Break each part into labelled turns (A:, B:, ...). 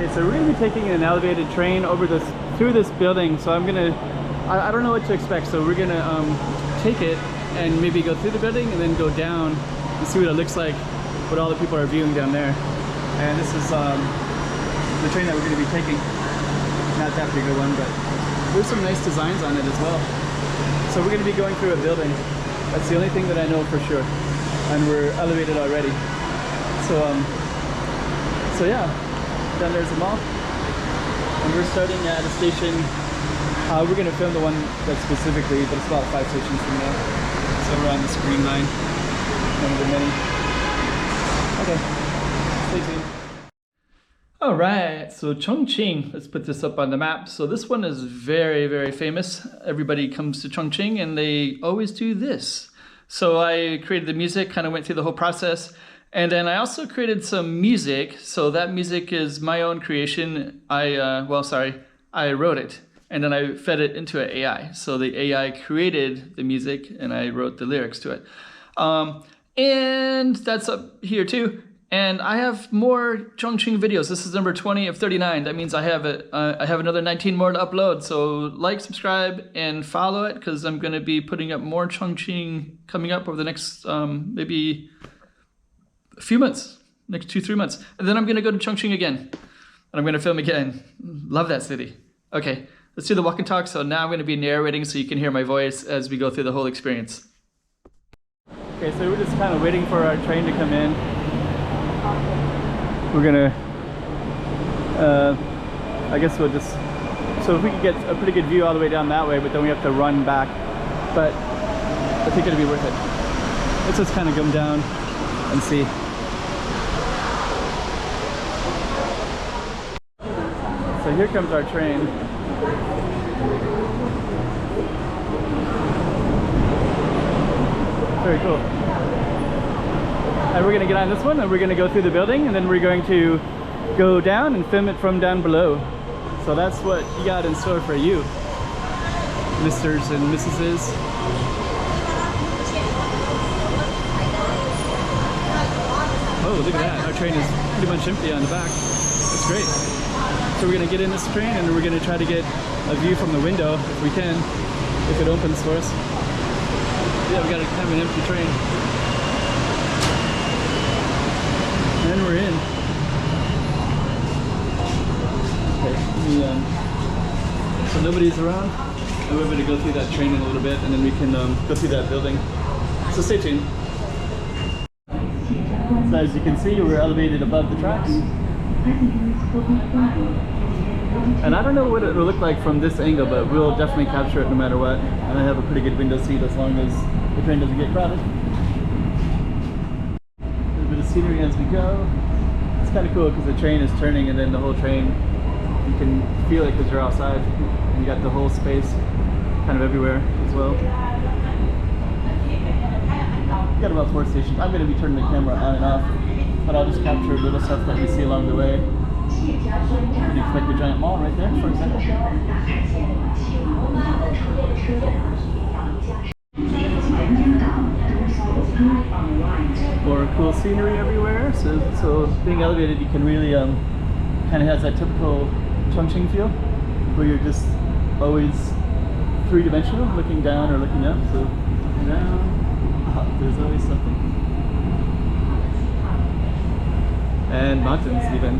A: Okay, so we're gonna be taking an elevated train over through this building. So I don't know what to expect. So we're gonna take it and maybe go through the building and then go down and see what it looks like, what all the people are viewing down there. And this is the train that we're gonna be taking. Not that big a one, but there's some nice designs on it as well. So we're gonna be going through a building. That's the only thing that I know for sure. And we're elevated already. So yeah, then there's the mall. And we're starting at a station. We're gonna film the one that's specifically, but it's about 5 stations from there. So we're on this green line, one of the many. Okay, stay tuned. All right, so Chongqing, let's put this up on the map. So this one is very, very famous. Everybody comes to Chongqing and they always do this. So I created the music, kind of went through the whole process. And then I also created some music. So that music is my own creation. I wrote it and then I fed it into an AI. So the AI created the music and I wrote the lyrics to it. And that's up here too. And I have more Chongqing videos. This is number 20 of 39. That means I have another 19 more to upload. So like, subscribe, and follow it because I'm going to be putting up more Chongqing coming up over the next maybe a few months, next 2-3 months. And then I'm going to go to Chongqing again. And I'm going to film again. Love that city. Okay, let's do the walk and talk. So now I'm going to be narrating so you can hear my voice as we go through the whole experience. Okay, so we're just kind of waiting for our train to come in. We're gonna, I guess we'll just, so if we could get a pretty good view all the way down that way, but then we have to run back. But I think it'll be worth it. Let's just kind of come down and see. So here comes our train. Very cool. And we're going to get on this one and we're going to go through the building and then we're going to go down and film it from down below. So that's what you got in store for you, Misters and Mrs. Oh, look at that. Our train is pretty much empty on the back. That's great. So we're going to get in this train and we're going to try to get a view from the window if we can, if it opens for us. Yeah, we got kind of an empty train. And we're in. Okay, so nobody's around. And we're going to go through that train in a little bit and then we can go through that building. So stay tuned. So as you can see, we're elevated above the tracks. And I don't know what it will look like from this angle, but we'll definitely capture it no matter what. And I have a pretty good window seat as long as the train doesn't get crowded. Scenery as we go. It's kind of cool because the train is turning and then the whole train, you can feel it because you're outside and you got the whole space kind of everywhere as well. We got about 4 stations. I'm going to be turning the camera on and off, but I'll just capture little stuff that we see along the way. You can expect the giant mall right there, for example. More cool scenery everywhere. So being elevated, you can really kind of has that typical Chongqing feel, where you're just always 3-dimensional, looking down or looking up. So looking down, there's always something. And mountains even. I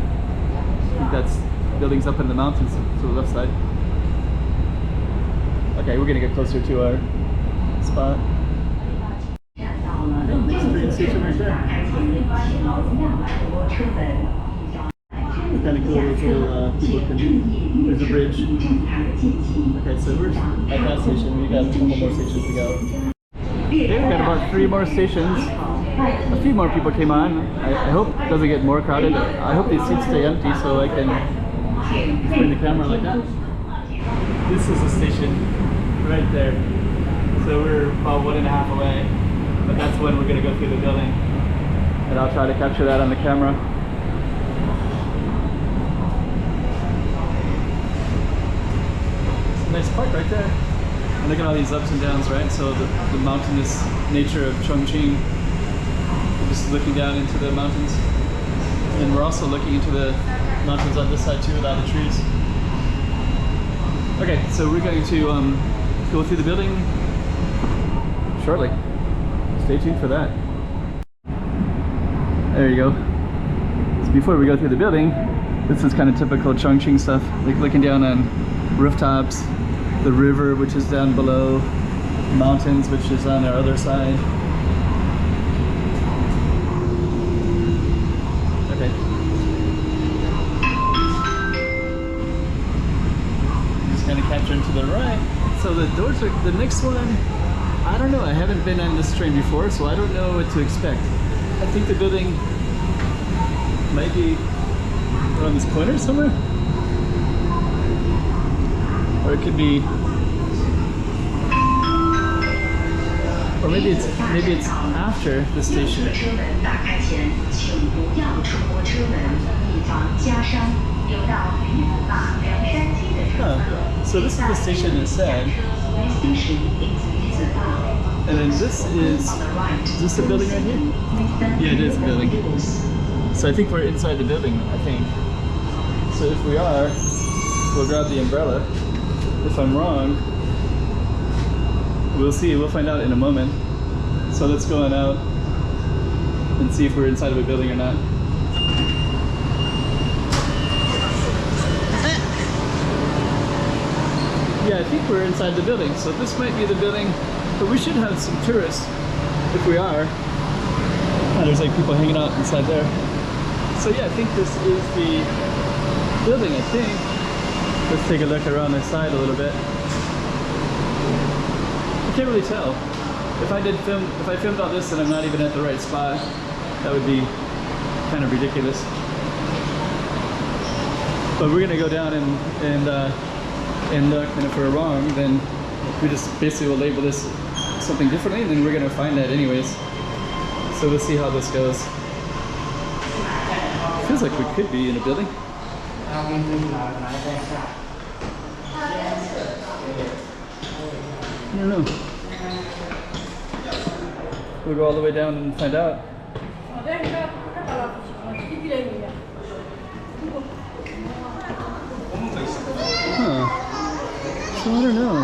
A: think that's buildings up in the mountains to the left side. Okay, we're gonna get closer to our spot. Next train station right there. It's kind of cool. There's little people can. There's a bridge. Okay, so we're at that station. We got a couple more stations to go. Okay, we got about 3 more stations. A few more people came on. I hope it doesn't get more crowded. I hope these seats stay empty so I can bring the camera like that. This is a station right there. So we're about 1.5 away. But that's when we're going to go through the building. And I'll try to capture that on the camera. It's a nice park right there. And look at all these ups and downs, right? So the mountainous nature of Chongqing. We're just looking down into the mountains. And we're also looking into the Mountains on this side too without the trees. Okay, so we're going to go through the building shortly. Stay tuned for that. There you go. So before we go through the building, this is kind of typical Chongqing stuff, like looking down on rooftops, the river which is down below, mountains which is on our other side. Okay. Just kind of capturing to the right. So the doors are, the next one, I don't know, I haven't been on this train before, so I don't know what to expect. I think the building might be around this corner somewhere, or it could be, or maybe it's after the station. Huh. So this is the station instead. And then this is this the building right here? Yeah, it is a building. So I think we're inside the building, I think. So if we are, we'll grab the umbrella. If I'm wrong, we'll see, we'll find out in a moment. So let's go on out and see if we're inside of a building or not. Yeah, I think we're inside the building. So this might be the building, but we should have some tourists if we are. Oh, there's like people hanging out inside there. So yeah, I think this is the building, I think. Let's take a look around the side a little bit. I can't really tell. If I filmed all this and I'm not even at the right spot, that would be kind of ridiculous. But we're gonna go down and look, and if we're wrong, then we just basically will label this something differently, and then we're gonna find that anyways. So we'll see how this goes. Feels like we could be in a building. I don't know. We'll go all the way down and find out. Huh. So I don't know.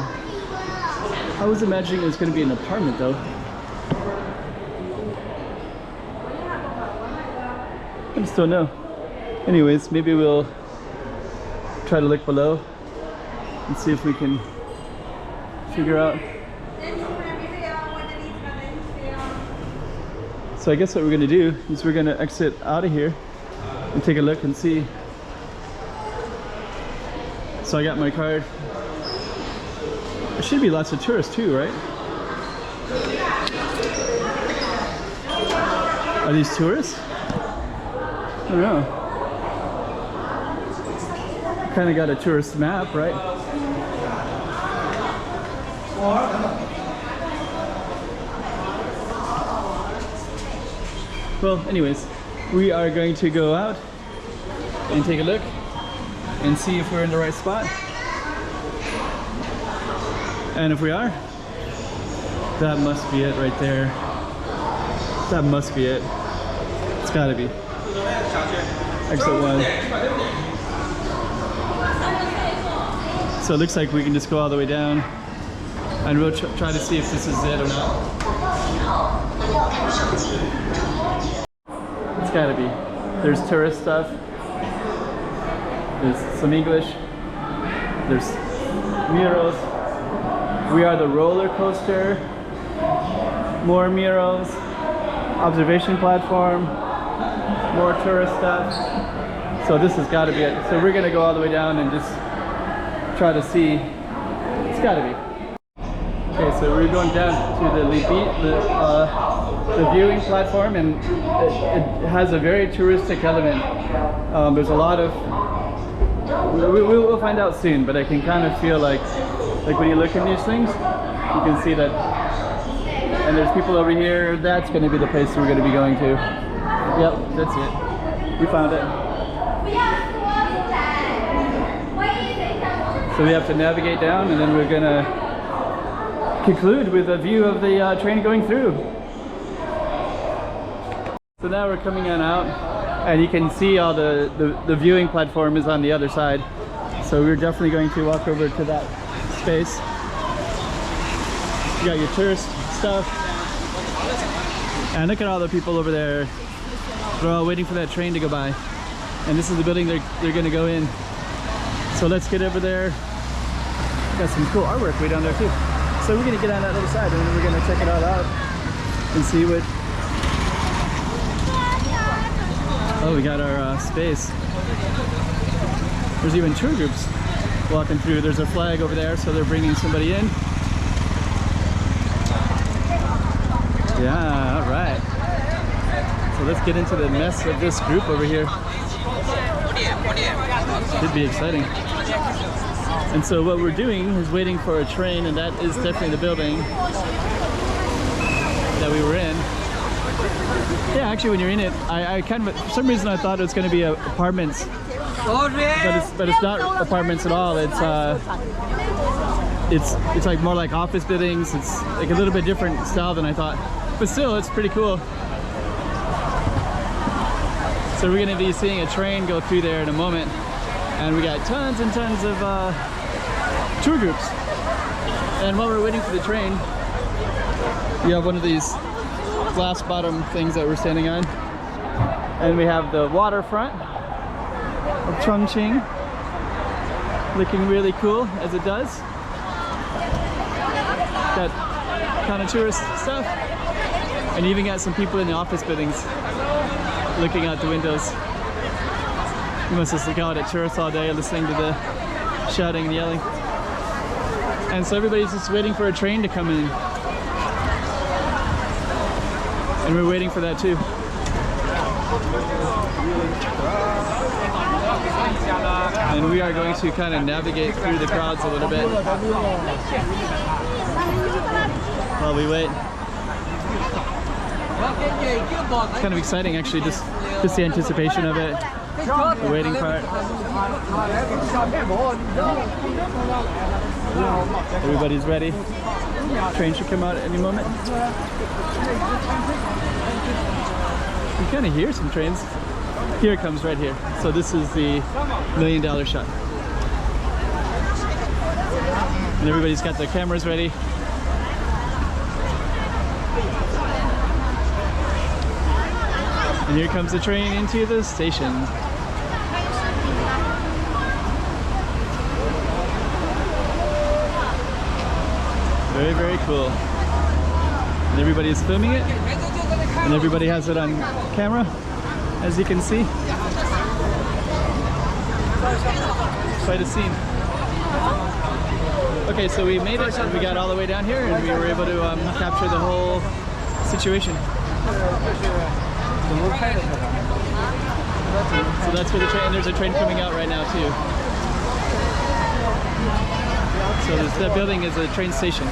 A: I was imagining it was going to be an apartment though. I just don't know. Anyways, maybe we'll try to look below and see if we can figure out. So I guess what we're going to do is we're going to exit out of here and take a look and see. So I got my card. There should be lots of tourists too, right? Are these tourists? I don't know. Kind of got a tourist map, right? Well, anyways, we are going to go out and take a look and see if we're in the right spot. And if we are, that must be it right there. That must be it. It's gotta be. Exit 1. So it looks like we can just go all the way down and we'll try to see if this is it or not. It's gotta be. There's tourist stuff. There's some English. There's murals. We are the roller coaster. More murals. Observation platform. More tourist stuff. So this has got to be it. So we're gonna go all the way down and just try to see. It's got to be. Okay, so we're going down to the viewing platform, and it has a very touristic element. There's a lot of. We'll find out soon, but I can kind of feel like when you look in these things, you can see that. And there's people over here. That's going to be the place we're going to be going to. Yep, that's it. We found it. So we have to navigate down, and then we're going to conclude with a view of the train going through. So now we're coming on out, And you can see all the viewing platform is on the other side. So we're definitely going to walk over to that space. You got your tourist stuff. And look at all the people over there. They're all waiting for that train to go by. And this is the building they're gonna go in. So let's get over there. Got some cool artwork way down there too. So we're gonna get on that other side and then we're gonna check it all out and see what. Oh, we got our space. There's even tour groups walking through. There's a flag over there, so they're bringing somebody in. Yeah, all right. So let's get into the mess of this group over here. Should be exciting. And so what we're doing is waiting for a train, and that is definitely the building that we were in. Yeah, actually when you're in it, I kind of, for some reason I thought it was going to be apartments, but it's not apartments at all. It's like more like office buildings. It's like a little bit different style than I thought, but still it's pretty cool. So we're going to be seeing a train go through there in a moment, and we got tons and tons of tour groups. And while we're waiting for the train, you have one of these glass bottom things that we're standing on, and we have the waterfront of Chongqing looking really cool as it does. That kind of tourist stuff, and you even got some people in the office buildings looking out the windows. You must just look out at tourists all day listening to the shouting and yelling. And so everybody's just waiting for a train to come in. And we're waiting for that too. And we are going to kind of navigate through the crowds a little bit while we wait. It's kind of exciting actually, just the anticipation of it, the waiting part. Everybody's ready. Train should come out at any moment. You kind of hear some trains. Here it comes right here. So this is the $1 million shot. And everybody's got their cameras ready. And here comes the train into the station. Very, very cool. And everybody's filming it. And everybody has it on camera, as you can see. Quite a scene. Okay, so we made it, and we got all the way down here, and we were able to capture the whole situation. So that's where the train, there's a train coming out right now too. So that building is a train station.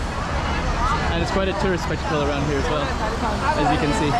A: And it's quite a tourist spectacle around here as well, as you can see.